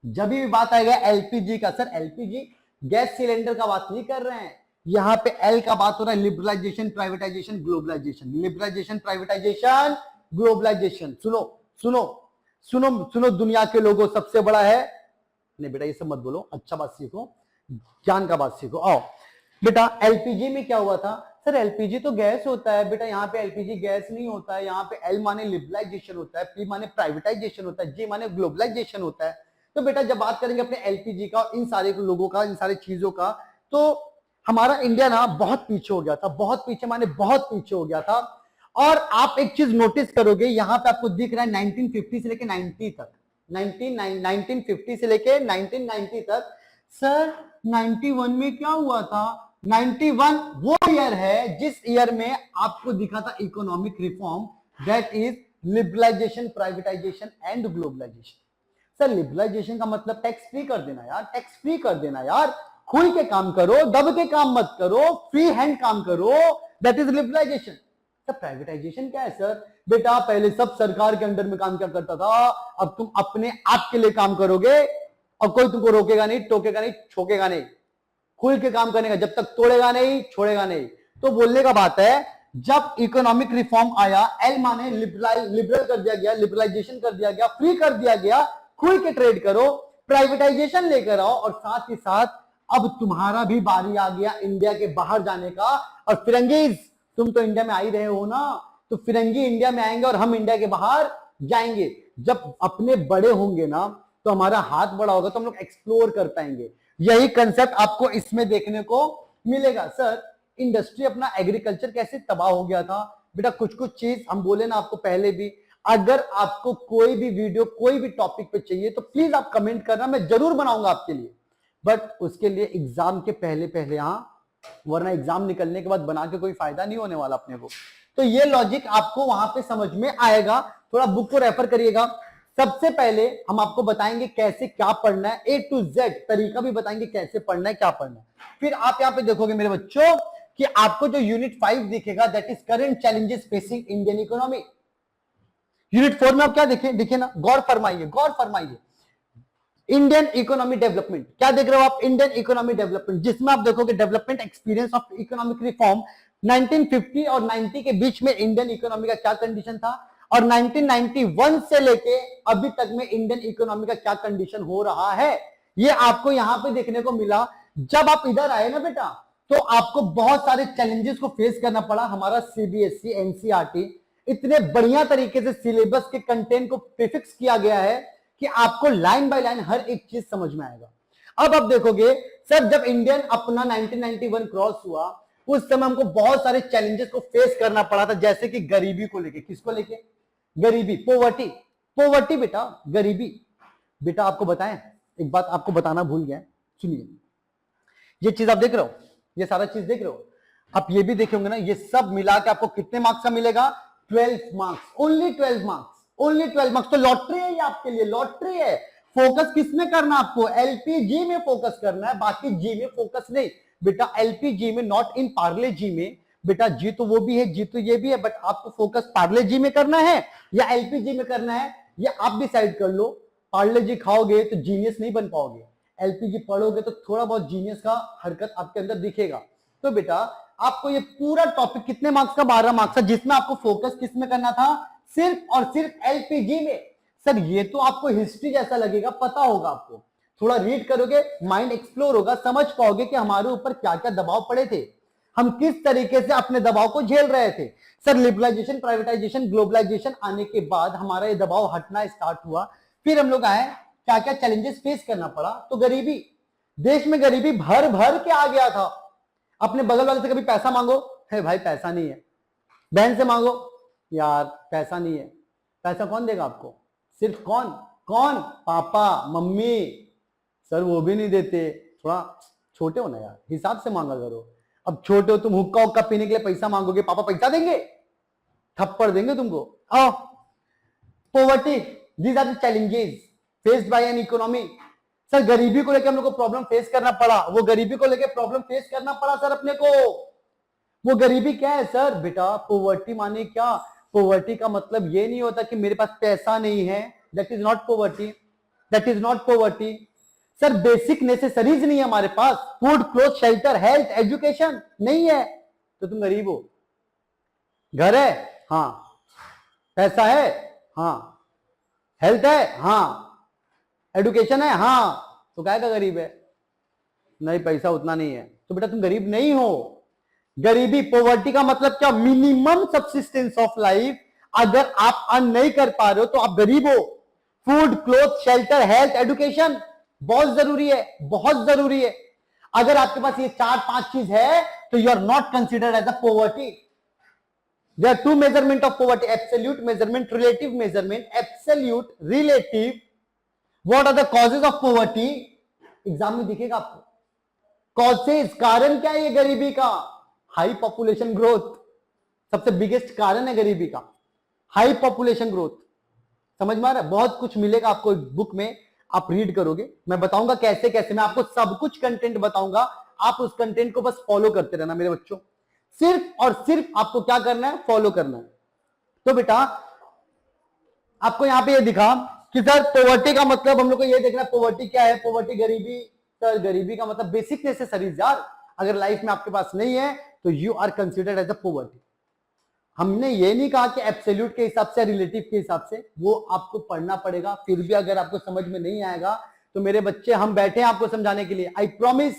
जब भी बात आएगा एलपीजी का, सर एलपीजी गैस सिलेंडर का बात नहीं कर रहे हैं, यहां पे एल का बात हो रहा है liberalisation, privatisation, globalisation. Liberalisation, privatisation, globalisation. सुनो सुनो सुनो सुनो, दुनिया के लोगों सबसे बड़ा है, नहीं बेटा ये सब मत बोलो, अच्छा बात सीखो, ज्ञान का बात सीखो। आओ बेटा एलपीजी में क्या हुआ था? सर एलपीजी तो गैस होता है बेटा, यहाँ पे एलपीजी गैस नहीं होता है। यहाँ पे एल माने लिबरलाइजेशन होता है, पी माने प्राइवेटाइजेशन होता है, जी माने ग्लोबलाइजेशन होता है। तो बेटा जब बात करेंगे अपने एलपीजी का, इन सारे लोगों का, इन सारी चीजों का, तो हमारा इंडिया ना बहुत पीछे हो गया था। बहुत पीछे माने बहुत पीछे हो गया था। और आप एक चीज नोटिस करोगे, यहां पे आपको दिख रहा है 1950 से लेके 90 तक, 1950 से लेके 1990 तक। सर 91 में क्या हुआ था? 91 वो ईयर है जिस ईयर में आपको दिखा था economic reform, that is liberalisation, privatisation and globalisation. Sir liberalisation का मतलब टैक्स फ्री कर देना यार, टैक्स फ्री कर देना यार, खुल के काम करो, दब के काम मत करो, फ्री हैंड काम करो, that is liberalisation. Sir privatisation क्या है? सर बेटा पहले सब सरकार के अंडर में काम क्या करता था, अब तुम अपने आप के लिए काम करोगे और कोई तुमको रोकेगा नहीं, टोकेगा नहीं, छोकेगा नहीं, खुल के काम करने का, जब तक तोड़ेगा नहीं, छोड़ेगा नहीं। तो बोलने का बात है जब इकोनॉमिक रिफॉर्म आया, एल माने लिबरल कर दिया गया, लिबरलाइजेशन कर दिया गया, फ्री कर दिया गया, खुल के ट्रेड करो, प्राइवेटाइजेशन लेकर आओ, और साथ ही साथ अब तुम्हारा भी बारी आ गया इंडिया के बाहर जाने का और फिरंगीज तुम तो इंडिया में आ ही रहे हो ना, तो फिरंगी इंडिया में आएंगे और हम इंडिया के बाहर जाएंगे। जब अपने बड़े होंगे ना तो हमारा हाथ बड़ा होगा, तो हम लोग एक्सप्लोर कर पाएंगे। यही कंसेप्ट आपको इसमें देखने को मिलेगा। सर इंडस्ट्री अपना एग्रीकल्चर कैसे तबाह हो गया था? बेटा कुछ कुछ चीज हम बोले ना आपको पहले भी, अगर आपको कोई भी वीडियो कोई भी टॉपिक पे चाहिए तो प्लीज आप कमेंट करना, मैं जरूर बनाऊंगा आपके लिए, बट उसके लिए एग्जाम के पहले पहले, हाँ, वरना एग्जाम निकलने के बाद बना के कोई फायदा नहीं होने वाला अपने को। तो ये लॉजिक आपको वहां पे समझ में आएगा, थोड़ा बुक को रेफर करिएगा। सबसे पहले हम आपको बताएंगे कैसे क्या पढ़ना है, A to Z तरीका भी बताएंगे कैसे पढ़ना है, क्या पढ़ना है। फिर आप यहाँ पे देखोगे मेरे बच्चों कि आपको जो यूनिट 5 दिखेगा, that is current challenges facing Indian economy. Unit 4 में आप क्या देखें, देखिए ना, गौर फरमाइए, गौर फरमाइए। इंडियन इकोनॉमी डेवलपमेंट, क्या देख रहे हो आप? इंडियन इकोनॉमी डेवलपमेंट, जिसमें आप देखोगे development experience of economic reform 1950 और 90 के बीच में इंडियन इकोनॉमी का क्या कंडीशन था, और 1991 से लेके अभी तक में इंडियन इकोनॉमी का क्या कंडीशन हो रहा है, ये आपको यहां पे देखने को मिला। जब आप इधर आए ना बेटा, तो आपको बहुत सारे चैलेंजेस को फेस करना पड़ा। हमारा सीबीएसई एनसीईआरटी इतने बढ़िया तरीके से सिलेबस के कंटेंट को प्रीफिक्स किया गया है कि आपको लाइन बाय लाइन हर एक चीज समझ में आएगा। अब आप देखोगे सर, जब इंडियन अपना 1991 क्रॉस हुआ, उस समय हमको बहुत सारे चैलेंजेस को फेस करना पड़ा था, जैसे कि गरीबी को लेके। किसको लेके? गरीबी, पोवर्टी। पोवर्टी बेटा, गरीबी। बेटा आपको बताएं, एक बात आपको बताना भूल गया, सुनिए। ये चीज आप देख रहे हो, ये सारा चीज देख रहे हो, आप ये भी देखे होंगे ना, ये सब मिला के आपको कितने मार्क्स का मिलेगा? 12 marks, only 12 marks, only 12 marks. तो लॉटरी है ये आपके लिए, लॉटरी है। फोकस किसमें करना आपको? एलपीजी में फोकस करना है, बाकी जी में फोकस नहीं बेटा। एलपीजी में, नॉट इन पार्ले जी में। बेटा जी तो वो भी है, जी तो ये भी है, बट आपको फोकस पार्ले जी में करना है या एलपीजी में करना है, ये आप डिसाइड कर लो। पार्ले जी खाओगे तो जीनियस नहीं बन पाओगे, एलपीजी पढ़ोगे तो थोड़ा बहुत जीनियस का हरकत आपके अंदर दिखेगा। तो बेटा आपको ये पूरा टॉपिक कितने मार्क्स का? 12 मार्क्स का, जिसमें आपको फोकस किसमें करना था? सिर्फ और सिर्फ एलपीजी में। सर ये तो आपको हिस्ट्री जैसा लगेगा, पता होगा आपको, थोड़ा रीड करोगे, माइंड एक्सप्लोर होगा, समझ पाओगे कि हमारे ऊपर क्या क्या दबाव पड़े थे, हम किस तरीके से अपने दबाव को झेल रहे थे। सर लिबरलाइजेशन, प्राइवेटाइजेशन, ग्लोबलाइजेशन आने के बाद हमारा ये दबाव हटना स्टार्ट हुआ। फिर हम लोग आए, क्या क्या चैलेंजेस फेस करना पड़ा? तो गरीबी, देश में गरीबी भर भर के आ गया था। अपने बगल वाले से कभी पैसा मांगो, है भाई पैसा नहीं है। बहन से मांगो, यार पैसा नहीं है। पैसा कौन देगा आपको? सिर्फ कौन? कौन? पापा, मम्मी। सर वो भी नहीं देते, थोड़ा छोटे हो ना यार, हिसाब से मांगा करो। अब छोटे हो तुम, हुक्का हुक्का पीने के लिए पैसा मांगोगे, पापा पैसा देंगे? थप्पड़ देंगे तुमको। आओ, poverty, these are the challenges faced by an economy. Sir गरीबी को लेकर हम लोग को प्रॉब्लम फेस करना पड़ा, वो गरीबी को लेकर प्रॉब्लम फेस करना पड़ा सर अपने को। वो गरीबी क्या है सर? बेटा पोवर्टी माने क्या? पोवर्टी का मतलब ये नहीं होता कि मेरे पास पैसा नहीं है, that is not poverty, that is not poverty. Sir basic necessities नहीं है हमारे पास, food, cloth, shelter, health, education नहीं है तो तुम गरीब हो। घर है, हाँ। पैसा है, हाँ। हेल्थ है, हाँ। एजुकेशन है, हाँ। तो क्या गरीब है? नहीं पैसा उतना नहीं है, तो बेटा तुम गरीब नहीं हो। गरीबी, पॉवर्टी का मतलब क्या? Minimum subsistence of life. अगर आप अर्न नहीं कर पा रहे हो तो आप गरीब हो। Food, cloth, shelter, health, education बहुत जरूरी है, बहुत जरूरी है। अगर आपके पास ये 4-5 चीज है तो you are not considered as a poverty. There are two measurement of poverty: absolute measurement, relative measurement. Absolute, relative. What are the causes of poverty? Exam में दिखेगा आपको। कॉजेज, कारण क्या है ये गरीबी का? हाई पॉपुलेशन ग्रोथ, सबसे बिगेस्ट कारण है गरीबी का, हाई पॉपुलेशन ग्रोथ। समझ में आ रहा है? बहुत कुछ मिलेगा आपको बुक में, आप रीड करोगे, मैं बताऊंगा कैसे कैसे, मैं आपको सब कुछ कंटेंट बताऊंगा, आप उस कंटेंट को बस फॉलो करते रहना मेरे बच्चों। सिर्फ और सिर्फ आपको क्या करना है? फॉलो करना है। तो बेटा आपको यहां पे ये दिखा कि सर पॉवर्टी का मतलब हम लोग को ये देखना है, पॉवर्टी क्या है? पॉवर्टी गरीबी। सर गरीबी का मतलब बेसिक नेसेसरीज यार, अगर लाइफ में आपके पास नहीं है तो you are considered as a poverty. हमने ये नहीं कहा कि एब्सोल्यूट के हिसाब से, रिलेटिव के हिसाब से, वो आपको पढ़ना पड़ेगा। फिर भी अगर आपको समझ में नहीं आएगा तो मेरे बच्चे हम बैठे हैं आपको समझाने के लिए, आई प्रॉमिस।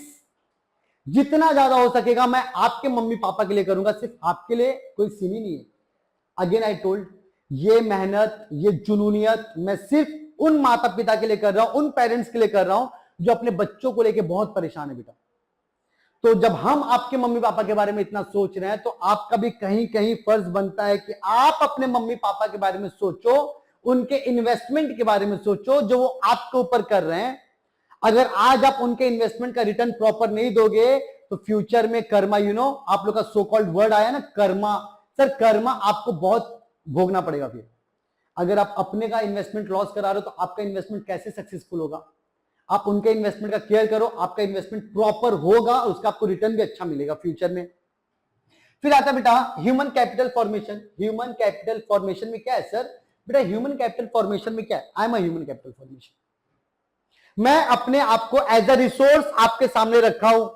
जितना ज्यादा हो सकेगा मैं आपके मम्मी पापा के लिए करूंगा, सिर्फ आपके लिए, कोई सीन ही नहीं है। अगेन आई टोल्ड, ये मेहनत, ये जुनूनियत मैं सिर्फ उन माता पिता के लिए कर रहा हूं, उन पेरेंट्स के लिए कर रहा हूं जो अपने बच्चों को लेके बहुत परेशान है बेटा। तो जब हम आपके मम्मी पापा के बारे में इतना सोच रहे हैं तो आपका भी कहीं कहीं फर्ज बनता है कि आप अपने मम्मी पापा के बारे में सोचो, उनके इन्वेस्टमेंट के बारे में सोचो जो वो आपके ऊपर कर रहे हैं। अगर आज आप उनके इन्वेस्टमेंट का रिटर्न प्रॉपर नहीं दोगे तो फ्यूचर में कर्मा, आप लोग का सो कॉल्ड वर्ड आया ना कर्मा, सर कर्मा आपको बहुत भोगना पड़ेगा फिर। अगर आप अपने का इन्वेस्टमेंट लॉस करा रहे हो तो आपका इन्वेस्टमेंट कैसे सक्सेसफुल होगा? आप उनके इन्वेस्टमेंट का केयर करो, आपका इन्वेस्टमेंट प्रॉपर होगा, उसका आपको रिटर्न भी अच्छा मिलेगा फ्यूचर में। फिर आता बेटा human capital formation. Human capital formation में क्या है सर? बेटा ह्यूमन कैपिटल फॉर्मेशन में क्या है? I am a human capital formation. मैं अपने आप को एज अ रिसोर्स आपके सामने रखा हूं।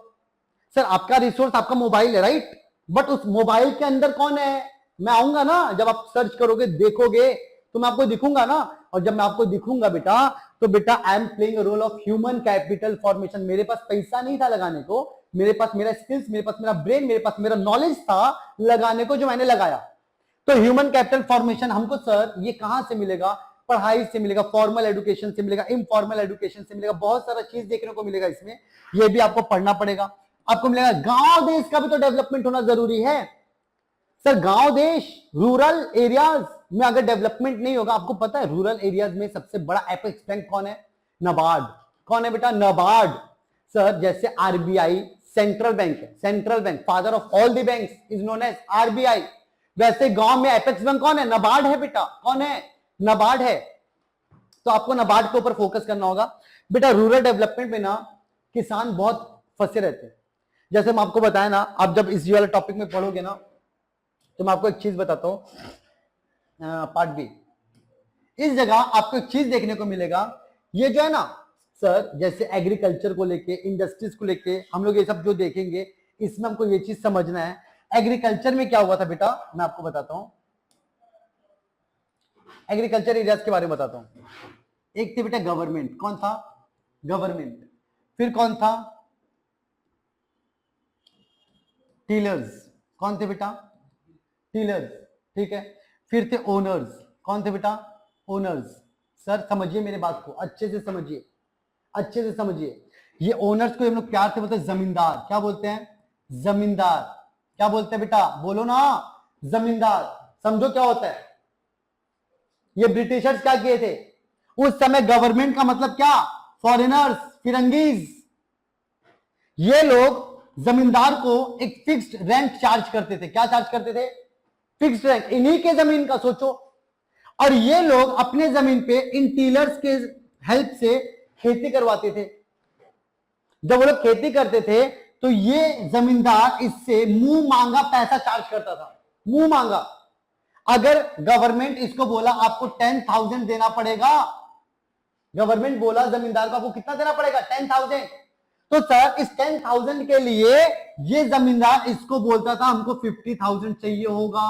सर आपका रिसोर्स आपका मोबाइल है, राइट? बट उस मोबाइल के अंदर कौन है? मैं आऊंगा ना, जब आप सर्च करोगे देखोगे तो मैं आपको दिखूंगा ना, और जब मैं आपको दिखूंगा बेटा तो बेटा I am playing role of human capital formation. मेरे पास पैसा नहीं था लगाने को, मेरे पास मेरा स्किल्स, मेरे पास मेरा ब्रेन, मेरे पास मेरा नॉलेज था लगाने को, जो मैंने लगाया। तो ह्यूमन कैपिटल फॉर्मेशन हमको सर ये कहां से मिलेगा? पढ़ाई से मिलेगा, फॉर्मल एजुकेशन से मिलेगा, इनफॉर्मल एजुकेशन से मिलेगा, बहुत सारा चीज देखने को मिलेगा इसमें। ये भी आपको पढ़ना पड़ेगा, आपको मिलेगा। गांव देश का भी तो डेवलपमेंट होना जरूरी है सर। गांव देश, रूरल एरियाज में अगर डेवलपमेंट नहीं होगा, आपको पता है रूरल एरियाज में सबसे बड़ा एपेक्स बैंक कौन है? नाबार्ड। कौन है बेटा? नाबार्ड। सर जैसे आरबीआई सेंट्रल बैंक है, central bank, father of all the banks is known as RBI, वैसे गांव में एपेक्स बैंक कौन है? नाबार्ड है बेटा। कौन है? नाबार्ड है। तो आपको नाबार्ड के ऊपर फोकस करना होगा बेटा। रूरल डेवलपमेंट में ना किसान बहुत फंसे रहते हैं। जैसे मैं आपको बताया ना, आप जब इस वाले टॉपिक में पढ़ोगे ना तो मैं आपको एक चीज बताता हूं, पार्ट बी। इस जगह आपको एक चीज देखने को मिलेगा, ये जो है ना सर, जैसे एग्रीकल्चर को लेके, इंडस्ट्रीज को लेके हम लोग ये सब जो देखेंगे, इसमें हमको ये चीज समझना है। एग्रीकल्चर में क्या हुआ था बेटा, मैं आपको बताता हूं। एग्रीकल्चर एरियाज के बारे में बताता हूं। एक थे बेटा गवर्नमेंट। कौन था? गवर्नमेंट। फिर कौन था? टीलर्स। कौन थे बेटा? टीलर्स। ठीक है। फिर थे ओनर्स। कौन थे बेटा? ओनर्स। सर समझिए मेरे बात को, अच्छे से समझिए, अच्छे से समझिए। ये ओनर्स को हम लोग प्यार से बोलते हैं जमींदार। क्या बोलते हैं? जमींदार। क्या बोलते हैं बेटा? बोलो ना, जमींदार। समझो क्या होता है। ये ब्रिटिशर्स क्या किए थे उस समय? गवर्नमेंट का मतलब क्या? फॉरेनर्स, फिरंगीज। ये लोग जमींदार को एक फिक्स्ड रेंट चार्ज करते थे। क्या चार्ज करते थे? Fixed rent. इन्हीं के जमीन का सोचो। और ये लोग अपने जमीन पे इन टीलर्स के हेल्प से खेती करवाते थे। जब वो लोग खेती करते थे तो ये जमींदार इससे मुंह मांगा पैसा चार्ज करता था, मुंह मांगा। अगर गवर्नमेंट इसको बोला आपको 10,000 देना पड़ेगा, गवर्नमेंट बोला जमींदार को आपको कितना देना पड़ेगा? 10,000। तो सर इस 10,000 के लिए ये जमींदार इसको बोलता था हमको 50,000 चाहिए होगा,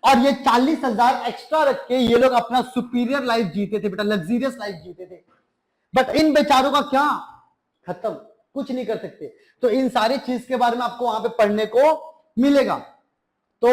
और ये 40,000 एक्स्ट्रा रख के ये लोग अपना सुपीरियर लाइफ जीते थे बेटा, लग्जरियस लाइफ जीते थे। बट इन बेचारों का क्या? खत्म, कुछ नहीं कर सकते। तो इन सारी चीज के बारे में आपको वहां पे पढ़ने को मिलेगा। तो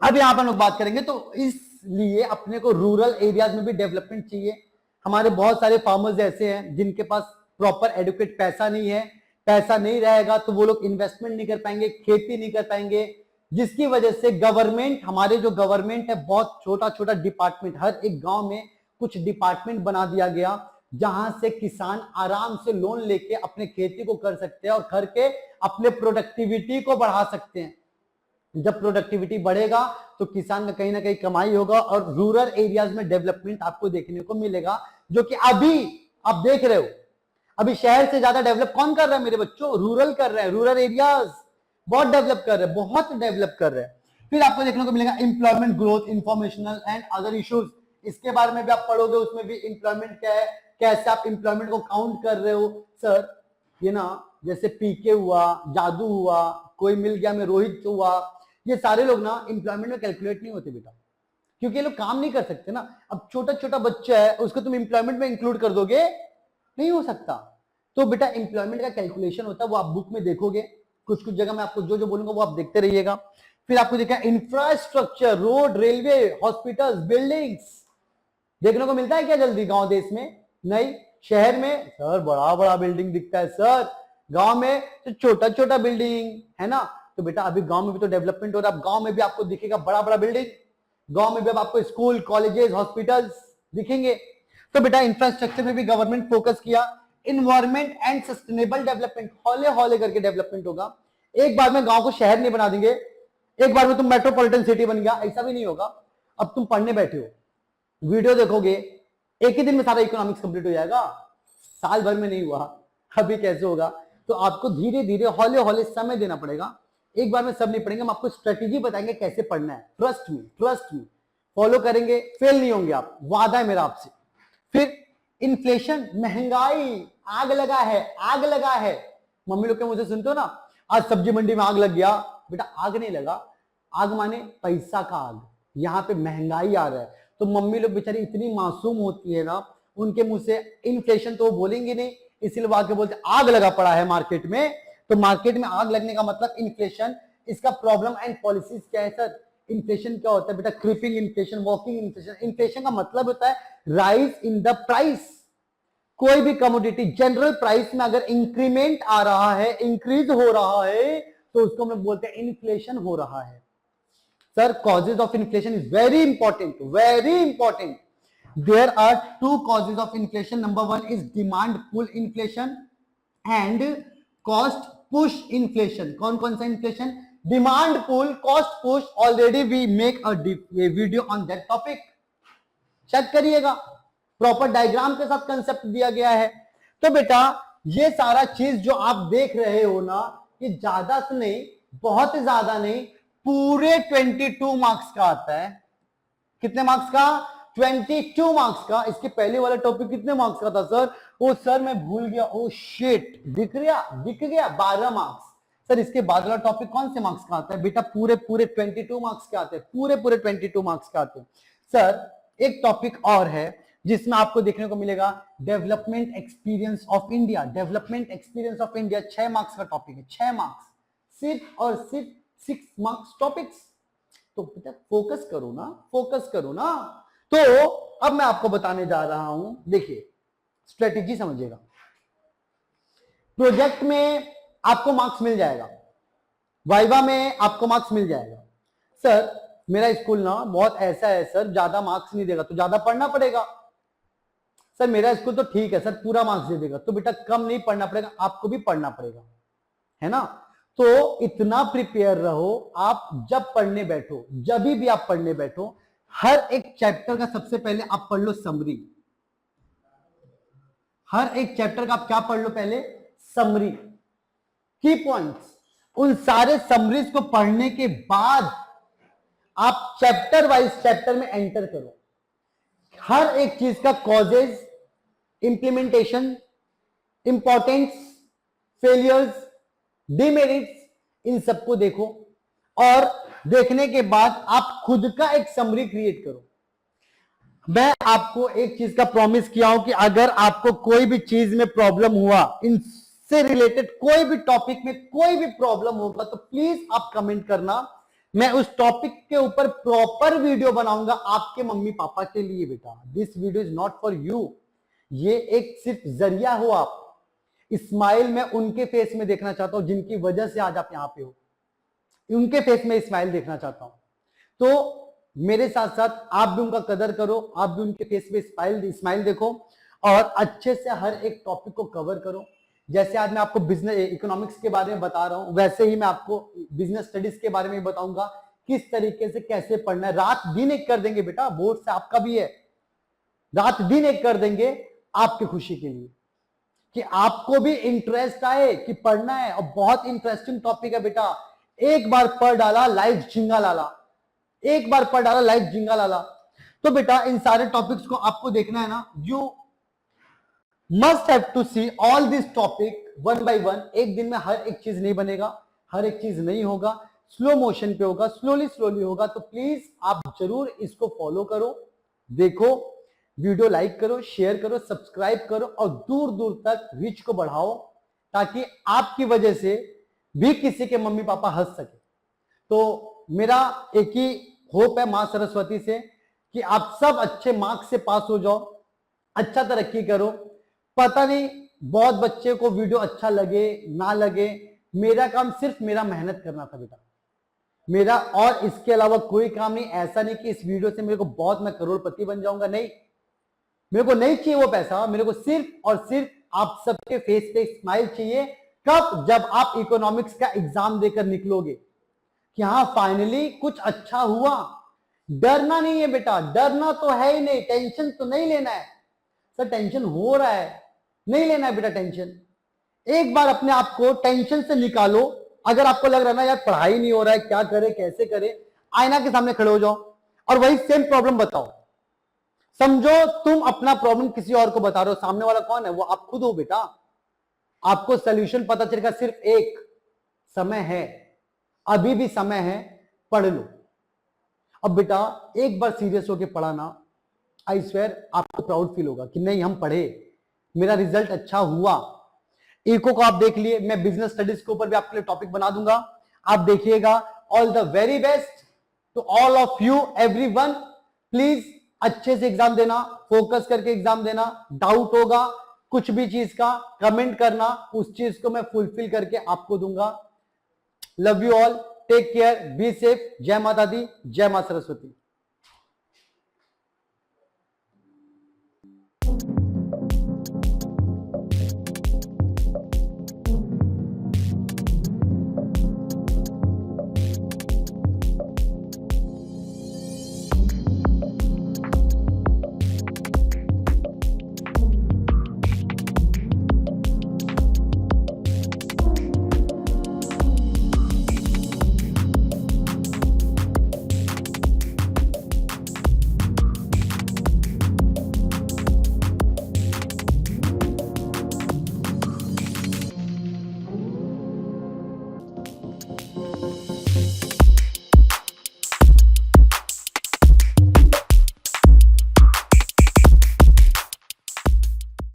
अब यहां पर हम लोग बात करेंगे। तो इसलिए अपने को रूरल एरियाज में भी डेवलपमेंट चाहिए। हमारे बहुत सारे फार्मर्स ऐसे हैं जिनके पास प्रॉपर एडुकेट पैसा नहीं है। पैसा नहीं रहेगा तो वो लोग इन्वेस्टमेंट नहीं कर पाएंगे, खेती नहीं कर पाएंगे, जिसकी वजह से गवर्नमेंट, हमारे जो गवर्नमेंट है, बहुत छोटा छोटा डिपार्टमेंट, हर एक गांव में कुछ डिपार्टमेंट बना दिया गया जहां से किसान आराम से लोन लेके अपने खेती को कर सकते हैं और करके अपने प्रोडक्टिविटी को बढ़ा सकते हैं। जब प्रोडक्टिविटी बढ़ेगा तो किसान में कहीं ना कहीं कमाई होगा और रूरल एरियाज में डेवलपमेंट आपको देखने को मिलेगा, जो कि अभी आप देख रहे हो। अभी शहर से ज्यादा डेवलप कौन कर रहा है मेरे बच्चों? रूरल कर रहे हैं। रूरल एरियाज बहुत डेवलप कर रहे हैं, बहुत डेवलप कर रहे हैं। फिर आपको देखने को मिलेगा employment growth, informational and other issues. इसके बारे में भी आप पढ़ोगे, उसमें भी एम्प्लॉयमेंट क्या है, कैसे आप एम्प्लॉयमेंट को काउंट कर रहे हो। सर ये ना जैसे पीके हुआ, जादू हुआ, कोई मिल गया में रोहित हुआ, ये सारे लोग ना एम्प्लॉयमेंट में कैलकुलेट नहीं होते बेटा, क्योंकि ये लोग काम नहीं कर सकते ना। अब छोटा छोटा बच्चा है, उसको तुम एम्प्लॉयमेंट में इंक्लूड कर दोगे? नहीं हो सकता। तो बेटा एम्प्लॉयमेंट का कैलकुलेशन होता है, वो आप बुक में देखोगे, कुछ कुछ जगह मैं आपको जो जो बोलूंगा वो आप देखते रहिएगा। फिर आपको देखा infrastructure, road, railway, hospitals, buildings देखने को मिलता है क्या जल्दी गांव देश में? नहीं। शहर में सर बड़ा बड़ा बिल्डिंग दिखता है सर, गांव में तो छोटा छोटा बिल्डिंग है ना। तो बेटा अभी गांव में भी तो डेवलपमेंट हो रहा है, अब गांव में भी आपको दिखेगा बड़ा बड़ा बिल्डिंग, गांव में भी अब आपको स्कूल, कॉलेजेस, हॉस्पिटल्स दिखेंगे। तो बेटा इंफ्रास्ट्रक्चर में भी गवर्नमेंट फोकस किया। इन्वायरमेंट एंड सस्टेनेबल डेवलपमेंट, हौले हौले करके डेवलपमेंट होगा। एक बार में गांव को शहर नहीं बना देंगे, एक बार में तुम मेट्रोपॉलिटन सिटी बन गया, ऐसा भी नहीं होगा। अब तुम पढ़ने बैठे हो, वीडियो देखोगे, एक ही दिन में सारा इकोनॉमिक्स कंप्लीट हो जाएगा, साल भर में नहीं हुआ। अभी कैसे होगा? तो आपको धीरे धीरे हौले हौले समय देना पड़ेगा, एक बार में सब नहीं पढ़ेंगे। हम आपको स्ट्रेटेजी बताएंगे कैसे पढ़ना है, ट्रस्ट मी फॉलो करेंगे, फेल नहीं होंगे आप, वादा है मेरा आपसे। फिर इन्फ्लेशन, महंगाई, आग लगा है, आग लगा है। मम्मी लोग के मुझे सुनते हो ना, आज सब्जी मंडी में आग लग गया। बेटा आग नहीं लगा, आग माने पैसा का आग, यहाँ पे महंगाई आ रहा है। तो मम्मी लोग बेचारी इतनी मासूम होती है ना, उनके मुंह से इन्फ्लेशन तो वो बोलेंगे नहीं, इसीलिए वो आके बोलते आग लगा पड़ा है मार्केट में। तो मार्केट में आग लगने का मतलब इन्फ्लेशन। इसका प्रॉब्लम एंड पॉलिसीज क्या है सर? इन्फ्लेशन क्या होता है बेटा? Creeping inflation, walking inflation. Inflation का मतलब होता है राइज इन द प्राइस। कोई भी कमोडिटी जनरल प्राइस में अगर इंक्रीमेंट आ रहा है, इंक्रीज हो रहा है, तो उसको हम लोग बोलते हैं इन्फ्लेशन हो रहा है। Sir causes of inflation is very important, very important. There are two causes of inflation. Number one is demand pull inflation and cost push inflation. कौन कौन सा inflation? Demand pull, cost push. Already we make a video on that topic, check करिएगा, proper diagram के साथ concept दिया गया है। तो बेटा ये सारा चीज जो आप देख रहे हो ना, ये ज्यादा से नहीं, बहुत ज्यादा नहीं, पूरे 22 मार्क्स का आता है। कितने मार्क्स का? 22 मार्क्स का। इसके पहले वाला टॉपिक कितने मार्क्स का था सर? ओ सर मैं भूल गया, ओ शिट, दिख गया 12 मार्क्स। सर इसके बाद वाला टॉपिक कौन से मार्क्स का आता है? बेटा पूरे 22 मार्क्स के आते हैं, पूरे 22 मार्क्स के आते हैं। सर एक टॉपिक और है जिसमें आपको देखने को मिलेगा development experience of India. Development experience of India 6 marks का टॉपिक है, 6 मार्क्स, सिर्फ और सिर्फ 6 मार्क्स टॉपिक्स। तो बेटा फोकस करो ना, फोकस करो ना। तो अब मैं आपको बताने जा रहा हूं, देखिए स्ट्रेटेजी समझिएगा। प्रोजेक्ट में आपको मार्क्स मिल जाएगा, वाइवा में आपको मार्क्स मिल जाएगा। सर मेरा स्कूल ना बहुत ऐसा है सर, ज्यादा मार्क्स नहीं देगा, तो ज्यादा पढ़ना पड़ेगा। सर मेरा स्कूल तो ठीक है सर, पूरा मार्क्स दे देगा, तो बेटा कम नहीं पढ़ना पड़ेगा, आपको भी पढ़ना पड़ेगा, है ना। तो इतना प्रिपेयर रहो, आप जब पढ़ने बैठो, जब भी आप पढ़ने बैठो, हर एक चैप्टर का सबसे पहले आप पढ़ लो समरी। हर एक चैप्टर का आप क्या पढ़ लो? पहले समरी, की पॉइंट्स। उन सारे समरीज को पढ़ने के बाद आप चैप्टर वाइज चैप्टर में एंटर करो। हर एक चीज का causes, implementation, importance, failures, demerits, इन सबको देखो और देखने के बाद आप खुद का एक समरी क्रिएट करो। मैं आपको एक चीज का प्रॉमिस किया हूं कि अगर आपको कोई भी चीज में प्रॉब्लम हुआ, इनसे रिलेटेड कोई भी टॉपिक में कोई भी प्रॉब्लम होगा, तो प्लीज आप कमेंट करना। मैं उस टॉपिक के ऊपर प्रॉपर वीडियो बनाऊंगा आपके मम्मी पापा के लिए। बेटा this video is not for you, ये एक सिर्फ जरिया हो। आप स्माइल मैं उनके फेस में देखना चाहता हूं जिनकी वजह से आज आप यहां पे हो, उनके फेस में स्माइल देखना चाहता हूं। तो मेरे साथ साथ आप भी उनका कदर करो, आप भी उनके फेस पे स्माइल देखो और अच्छे से हर एक टॉपिक को कवर करो। जैसे आज मैं आपको बिजनेस इकोनॉमिक्स के बारे में बता रहा हूं, वैसे ही मैं आपको बिजनेस स्टडीज के बारे में बताऊंगा किस तरीके से कैसे पढ़ना है। रात दिन एक कर देंगे बेटा, बोर्ड से आपका भी है, रात दिन एक कर देंगे आपकी खुशी के लिए, कि आपको भी इंटरेस्ट आए कि पढ़ना है। और बहुत इंटरेस्टिंग टॉपिक है बेटा, एक बार पढ़ डाला लाइफ झिंगा लाला, एक बार पढ़ डाला लाइफ झिंगा लाला। तो बेटा इन सारे टॉपिक्स को आपको देखना है ना, you must have to see all this topic one by one. एक दिन में हर एक चीज नहीं बनेगा, हर एक चीज नहीं होगा, स्लो मोशन पे होगा, स्लोली स्लोली होगा। तो प्लीज आप जरूर इसको फॉलो करो, देखो, वीडियो लाइक करो, शेयर करो, सब्सक्राइब करो और दूर दूर तक रीच को बढ़ाओ, ताकि आपकी वजह से भी किसी के मम्मी पापा हंस सके। तो मेरा एक ही होप है मां सरस्वती से कि आप सब अच्छे मार्क्स से पास हो जाओ, अच्छा तरक्की करो। पता नहीं बहुत बच्चे को वीडियो अच्छा लगे ना लगे, मेरा काम सिर्फ मेरा मेहनत करना था बेटा, मेरा और इसके अलावा कोई काम नहीं। ऐसा नहीं कि इस वीडियो से मेरे को बहुत मैं करोड़पति बन जाऊंगा, नहीं, मेरे को नहीं चाहिए वो पैसा। मेरे को सिर्फ और सिर्फ आप सबके फेस पे स्माइल चाहिए। कब? जब आप इकोनॉमिक्स का एग्जाम देकर निकलोगे कि हाँ फाइनली कुछ अच्छा हुआ। डरना नहीं है बेटा, डरना तो है ही नहीं, टेंशन तो नहीं लेना है। सर टेंशन हो रहा है, नहीं लेना है बेटा टेंशन। एक बार अपने आप को टेंशन से निकालो। अगर आपको लग रहा है ना यार पढ़ाई नहीं हो रहा है, क्या करे कैसे करे, आईना के सामने खड़े हो जाओ और वही सेम प्रॉब्लम बताओ। समझो तुम अपना प्रॉब्लम किसी और को बता रहे हो, सामने वाला कौन है? वो आप खुद हो बेटा। आपको सोल्यूशन पता चलेगा सिर्फ एक, समय है, अभी भी समय है, पढ़ लो। अब बेटा एक बार सीरियस होके पढ़ा ना, आई स्वेयर आपको प्राउड फील होगा कि नहीं हम पढ़े, मेरा रिजल्ट अच्छा हुआ। इको को आप देख लिए, मैं बिजनेस स्टडीज के ऊपर भी आपके लिए टॉपिक बना दूंगा, आप देखिएगा। All the very best to all of you everyone. Please अच्छे से एग्जाम देना, फोकस करके एग्जाम देना। डाउट होगा कुछ भी चीज का, कमेंट करना, उस चीज को मैं फुलफिल करके आपको दूंगा। Love you all, take care, be safe. जय माता दी, जय मां सरस्वती।